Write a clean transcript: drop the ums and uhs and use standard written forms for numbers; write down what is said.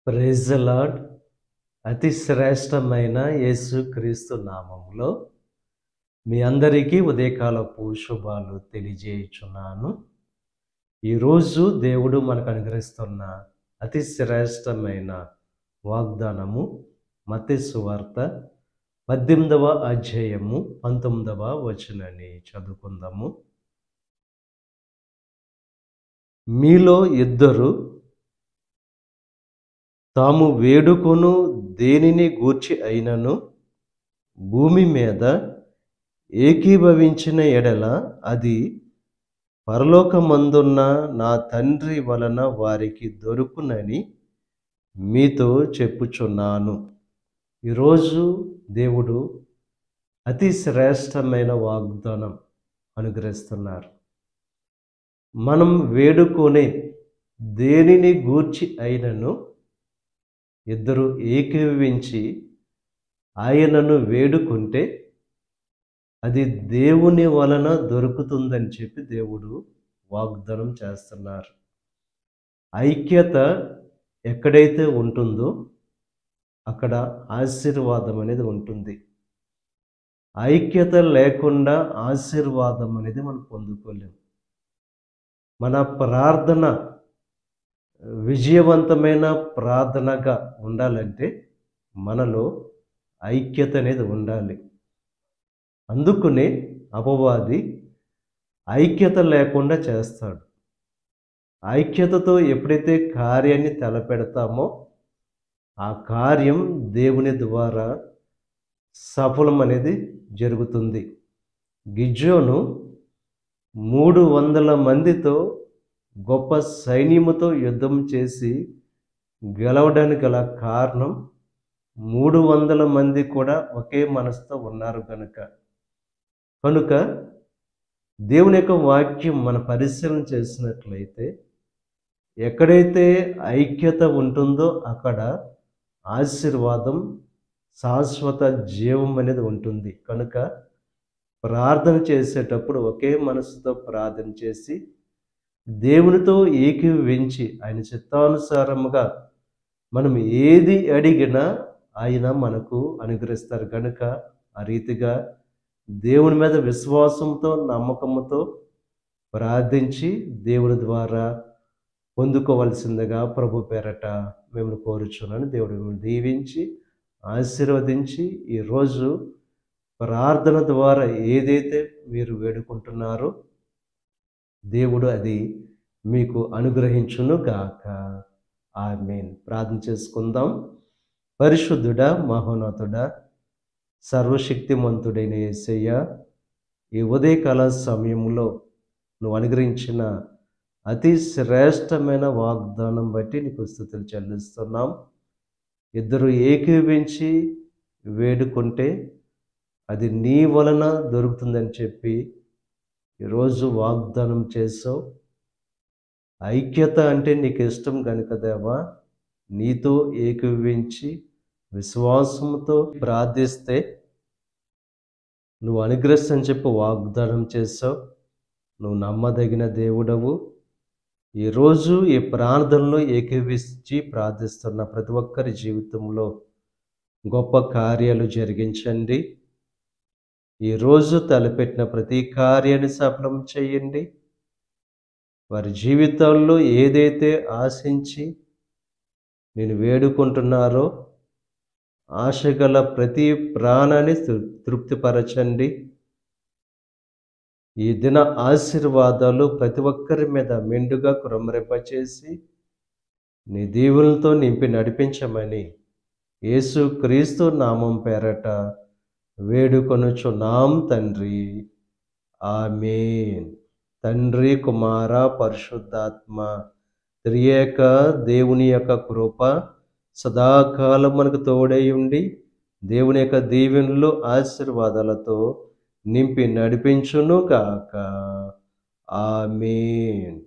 Praise the lord. అతి శ్రేష్టమైన యేసుక్రీస్తు నామములో మీ అందరికీ ఉదయకాలపు శుభాలు తెలియజేయుచున్నాను. ఈరోజు దేవుడు మనకు అనుగ్రహిస్తున్న అతి శ్రేష్టమైన వాగ్దానము మత్తయి సువార్త 18వ అధ్యాయము 19వ వచనాన్ని చదువుకుందాము. మీలో ఇద్దరు తాము వేడుకొను దేనిని గూర్చి అయినను భూమి మీద ఏకీభవించిన ఎడల అది పరలోకమందున్న నా తండ్రి వలన వారికి దొరుకునని మీతో చెప్పుచున్నాను. ఈరోజు దేవుడు అతి శ్రేష్టమైన వాగ్దానం అనుగ్రహిస్తున్నారు. మనం వేడుకొనే దేనిని గూర్చి అయినను ఇద్దరు ఏకీభవించి ఆయనను వేడుకుంటే అది దేవుని వలన దొరుకుతుందని చెప్పి దేవుడు వాగ్దానం చేస్తున్నారు. ఐక్యత ఎక్కడైతే ఉంటుందో అక్కడ ఆశీర్వాదం అనేది ఉంటుంది. ఐక్యత లేకుండా ఆశీర్వాదం అనేది మనం పొందుకోలేము. మన ప్రార్థన విజయవంతమైన ప్రార్థనగా ఉండాలంటే మనలో ఐక్యత అనేది ఉండాలి. అందుకనే అపవాది ఐక్యత లేకుండా చేస్తాడు. ఐక్యతతో ఎప్పుడైతే కార్యాన్ని తలపెడతామో ఆ కార్యం దేవుని ద్వారా సఫలం అనేది జరుగుతుంది. గిద్యోను 300 మందితో గొప్ప సైన్యముతో యుద్ధం చేసి గెలవడానికి గల కారణం 300 మంది కూడా ఒకే మనసుతో ఉన్నారు కనుక దేవుని యొక్క వాక్యం మన పరిశీలన చేసినట్లయితే ఎక్కడైతే ఐక్యత ఉంటుందో అక్కడ ఆశీర్వాదం, శాశ్వత జీవం అనేది ఉంటుంది. కనుక ప్రార్థన చేసేటప్పుడు ఒకే మనసుతో ప్రార్థన చేసి దేవునితో ఏకీభవించి ఆయన చిత్తానుసారముగా మనం ఏది అడిగినా ఆయన మనకు అనుగ్రహిస్తారు. కనుక ఆ రీతిగా దేవుని మీద విశ్వాసంతో నమ్మకంతో ప్రార్థించి దేవుని ద్వారా పొందుకోవలసిందిగా ప్రభు పేరట మేము కోరుచున్నాను. దేవుడు మిమ్మల్ని దీవించి ఆశీర్వదించి ఈరోజు ప్రార్థన ద్వారా ఏదైతే మీరు వేడుకుంటున్నారో దేవుడు అది మీకు అనుగ్రహించును గాక. ఆమేన్. ప్రార్థన చేసుకుందాం. పరిశుద్ధుడా, మహోన్నతుడా, సర్వశక్తిమంతుడైన యేసయ్య, ఈ ఉదయకాల సమయంలో నువ్వు అనుగ్రహించిన అతి శ్రేష్టమైన వాగ్దానం బట్టి నీకు స్తుతులు చెల్లిస్తున్నాం. ఇద్దరు ఏకీభవించి వేడుకుంటే అది నీ వలన దొరుకుతుందని చెప్పి ఈరోజు వాగ్దానం చేసావు. ఐక్యత అంటే నీకు ఇష్టం కనుక దేవా, నీతో ఏకీభవించి విశ్వాసంతో ప్రార్థిస్తే నువ్వు అనుగ్రహిస్తని చెప్పి వాగ్దానం చేసావు. నువ్వు నమ్మదగిన దేవుడవు. ఈరోజు ఈ ప్రార్థనలో ఏకీభవించి ప్రార్థిస్తున్న ప్రతి ఒక్కరి జీవితంలో గొప్ప కార్యాలు జరిగించండి. ఈరోజు తలపెట్టిన ప్రతి కార్యాన్ని సఫలం చేయండి. వారి జీవితాల్లో ఏదైతే ఆశించి నేను వేడుకుంటున్నారో ఆశగల ప్రతి ప్రాణాన్ని తృప్తిపరచండి. ఈ దిన ఆశీర్వాదాలు ప్రతి ఒక్కరి మీద మెండుగా కుమ్మరింపచేసి నీ దీవులతో నింపి నడిపించమని యేసుక్రీస్తు నామం పేరట వేడుకొనుచున్నాం తండ్రి. ఆమేన్. తండ్రి, కుమార, పరిశుద్ధాత్మ త్రియేక దేవుని యొక్క కృప సదాకాలం మనకు తోడై ఉండి దేవుని యొక్క దీవెనలు ఆశీర్వాదాలతో నింపి నడిపించును గాక. ఆమేన్.